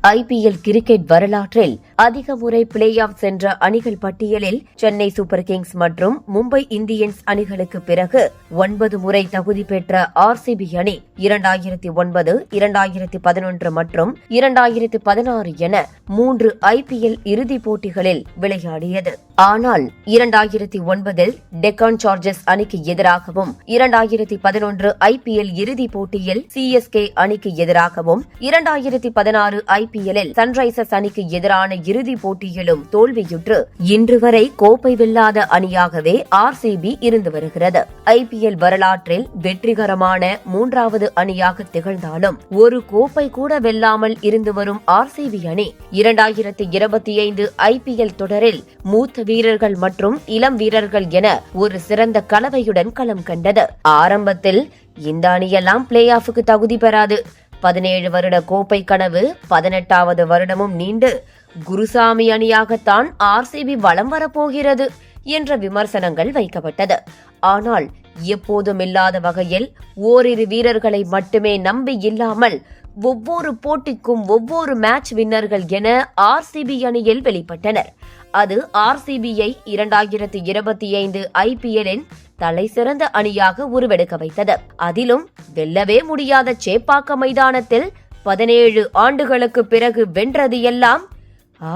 IPL cricket வரலாற்றில் அதிக முறை பிளே ஆஃப் சென்ற அணிகள் பட்டியலில் சென்னை சூப்பர் கிங்ஸ் மற்றும் மும்பை இந்தியன்ஸ் அணிகளுக்கு பிறகு 9 முறை தகுதி பெற்ற RCB அணி 2009, 2011 மற்றும் 2016 என 3 IPL இறுதிப் போட்டிகளில் விளையாடியது. ஆனால் 2009 டெக்கான் சார்ஜர்ஸ் அணிக்கு எதிராகவும் 2011 IPL இறுதிப் போட்டியில் CSK அணிக்கு எதிராகவும் 2016 IPL-இல் சன்ரைசர்ஸ் அணிக்கு எதிரான இறுதிப் போட்டியிலும் தோல்வியுற்று இன்று வரை கோப்பை வெல்லாத அணியாகவே RCB இருந்து வருகிறது. IPL வரலாற்றில் வெற்றிகரமான 3வது அணியாக திகழ்ந்தாலும் ஒரு கோப்பை கூட வெல்லாமல் இருந்து வரும் RCB அணி 2025 IPL தொடரில் மூத்த வீரர்கள் மற்றும் இளம் வீரர்கள் என ஒரு சிறந்த கலவையுடன் களம் கண்டது. ஆரம்பத்தில் இந்த அணியெல்லாம் பிளே ஆஃபுக்கு தகுதி பெறாது. 17 வருட கோப்பை கனவு 18வது வருடமும் நீண்டு குருசாமி அணியாகத்தான் RCB வலம் வரப்போகிறது என்ற விமர்சனங்கள் வைக்கப்பட்டது. ஆனால் எப்போதும் இல்லாத வகையில் ஓரிரு வீரர்களை மட்டுமே நம்பி இல்லாமல் ஒவ்வொரு போட்டிக்கும் ஒவ்வொரு மேட்ச் வின்னர்கள் என RCB அணியில் வெளிப்பட்டனர். அது RCB-ஐ 2025 IPL-இன் தலை சிறந்த அணியாக உருவெடுக்க வைத்தது. அதிலும் வெல்லவே முடியாத சேப்பாக்க மைதானத்தில் 17 ஆண்டுகளுக்கு பிறகு வென்றது எல்லாம்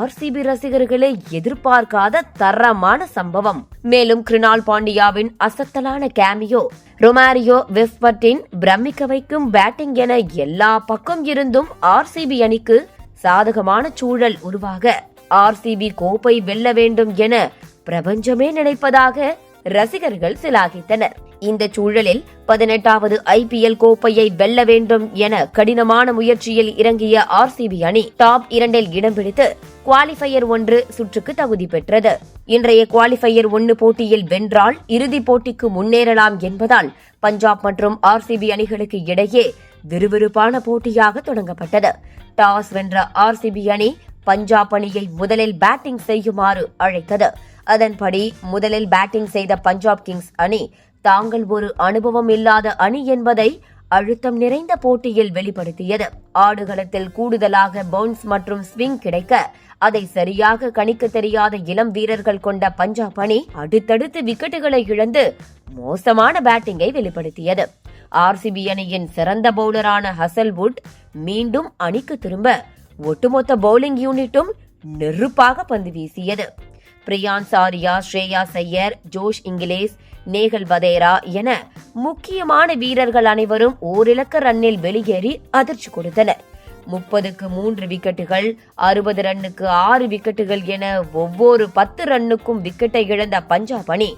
RCB ரசிகர்களை எதிர்பார்க்காத தரமான சம்பவம். மேலும் கிருணால் பாண்டியாவின் அசத்தலான கேமியோ, ரொமாரியோ வெஸ்பர்ட்டின் பிரமிக்க வைக்கும் பேட்டிங் என எல்லா பக்கம் இருந்தும் RCB அணிக்கு சாதகமான சூழல் உருவாக RCB கோப்பை வெல்ல வேண்டும் என பிரபஞ்சமே நினைப்பதாக ரசிகர்கள் சிலாகித்தனர். இந்த சூழலில் 18வது IPL கோப்பையை வெல்ல வேண்டும் என கடினமான முயற்சியில் இறங்கிய RCB அணி டாப் 2-இல் இடம் பிடித்து குவாலிஃபயர் 1 சுற்றுக்கு தகுதி பெற்றது. இன்றைய குவாலிஃபயர் 1 போட்டியில் வென்றால் இறுதிப் போட்டிக்கு முன்னேறலாம் என்பதால் பஞ்சாப் மற்றும் RCB அணிகளுக்கு இடையே விறுவிறுப்பான போட்டியாக தொடங்கப்பட்டது. டாஸ் வென்ற RCB அணி பஞ்சாப் அணியை முதலில் பேட்டிங் செய்யுமாறு அழைத்தது. அதன்படி முதலில் பேட்டிங் செய்த பஞ்சாப் கிங்ஸ் அணி தாங்கள் ஒரு அனுபவம் இல்லாத அணி என்பதை அழுத்தம் நிறைந்த போட்டியில் வெளிப்படுத்தியது. ஆடுகளத்தில் கூடுதலாக பவுன்ஸ் மற்றும் ஸ்விங் கிடைக்க அதை சரியாக கணிக்க தெரியாத இளம் வீரர்கள் கொண்ட பஞ்சாப் அணி அடுத்தடுத்து விக்கெட்டுகளை இழந்து மோசமான பேட்டிங்கை வெளிப்படுத்தியது. RCB அணியின் சிறந்த பவுலரான ஹசல்வுட் மீண்டும் அணிக்கு திரும்ப ஒட்டுமொத்த பவுலிங் யூனிட்டும் நெருப்பாக பந்து வீசியது. பிரியான் சாரியா, ஸ்ரேயாஸ் ஐயர், ஜோஷ் இங்கிலேஸ், நேகல் வதேரா என முக்கியமான வீரர்கள் அனைவரும் ஓரிலக்க ரன்னில் வெளியேறி அதிர்ச்சி கொடுத்தனர். 30க்கு 3 விக்கெட்டுகள், 60 ரன்னுக்கு 6 விக்கெட்டுகள் என ஒவ்வொரு 10 ரன்னுக்கும் விக்கெட்டை இழந்த பஞ்சாப் அணி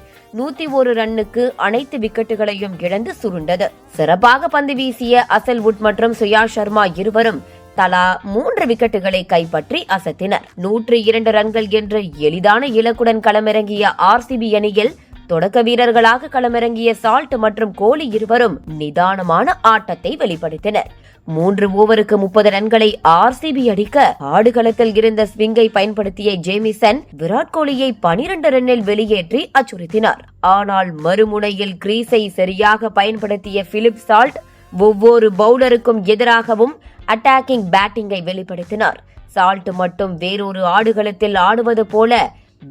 101 ரன்னுக்கு அனைத்து விக்கெட்டுகளையும் இழந்து சுருண்டது. சிறப்பாக பந்து வீசிய அசல்வுட் மற்றும் சுயாஷ் சர்மா இருவரும் தலா 3 விக்கெட்டுகளை கைப்பற்றி அசத்தினர். 102 ரன்கள் என்ற எளிதான இலக்குடன் களமிறங்கிய RCB அணியில் தொடக்க வீரர்களாக களமிறங்கிய சால்ட் மற்றும் கோலி இருவரும் நிதானமான ஆட்டத்தை வெளிப்படுத்தினர். 3 ஓவருக்கு 30 ரன்களை RCB அடிக்க ஆடுகளத்தில் இருந்த ஸ்விங்கை பயன்படுத்திய ஜேமிசன் விராட் கோலியை 12 ரன்னில் வெளியேற்றி அச்சுறுத்தினார். ஆனால் மறுமுனையில் கிரீஸை சரியாக பயன்படுத்திய பிலிப் சால்ட் ஒவ்வொரு பவுலருக்கும் எதிராகவும் அட்டாக்கிங் பேட்டிங்கை வெளிப்படுத்தினார். சால்ட் மட்டும் வேறொரு ஆடுகளத்தில் ஆடுவது போல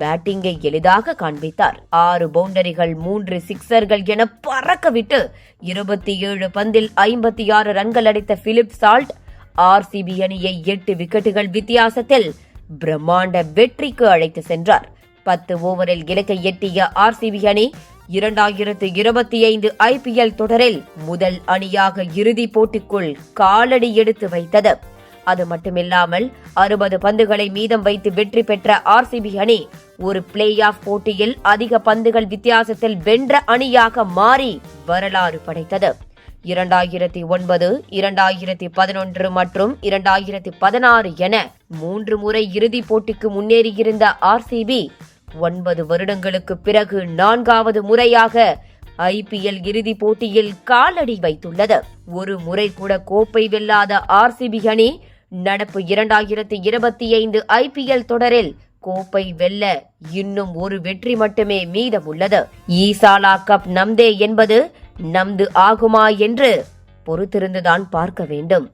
பேட்டிங்கை எளிதாக காண்பித்தார். 6 பவுண்டரிகள், 3 சிக்சர்கள் என பறக்கவிட்டு 27 பந்தில் 56 ரன்கள் அடித்த பிலிப் சால்ட் RCB அணியை 8 விக்கெட்டுகள் வித்தியாசத்தில் பிரம்மாண்ட வெற்றிக்கு அழைத்து சென்றார். 10 ஓவரில் இலக்கை எட்டிய RCB அணி 2025 IPL தொடரில் முதல் அணியாக இறுதிப் போட்டிக்குள் காலடி எடுத்து வைத்தது. அது மட்டுமில்லாமல் 60 பந்துகளை மீதம் வைத்து வெற்றி பெற்ற RCB அணி ஒரு பிளே ஆஃப் போட்டியில் அதிக பந்துகள் வித்தியாசத்தில் வென்ற அணியாக மாறி வரலாறு படைத்தது. 2009, 2011 மற்றும் 2016 என 3 முறை இறுதிப் போட்டிக்கு முன்னேறியிருந்த RCB 9 வருடங்களுக்கு பிறகு 4வது முறையாக IPL இறுதிப் போட்டியில் காலடி வைத்துள்ளது. ஒரு முறை கூட கோப்பை வெல்லாத RCB அணி நடப்பு 2025 IPL தொடரில் கோப்பை வெல்ல இன்னும் ஒரு வெற்றி மட்டுமே மீதமுள்ளது. ஈசாலா கப் நம்தே என்பது நம்து ஆகுமா என்று பொறுத்திருந்துதான் பார்க்க வேண்டும்.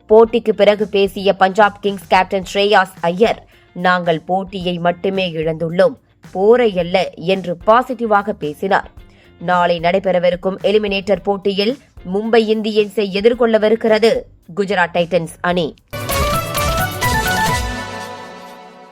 போட்டிக்கு பிறகு பேசிய பஞ்சாப் கிங்ஸ் கேப்டன் ஸ்ரேயாஸ் ஐயர், நாங்கள் போட்டியை மட்டுமே இழந்துள்ளோம், போரை அல்ல என்று பாசிட்டிவாக பேசினார். நாளை நடைபெறவிருக்கும் எலிமினேட்டர் போட்டியில் மும்பை இந்தியன்ஸை எதிர்கொள்ளவிருக்கிறது குஜராத் டைட்டன்ஸ் அணி.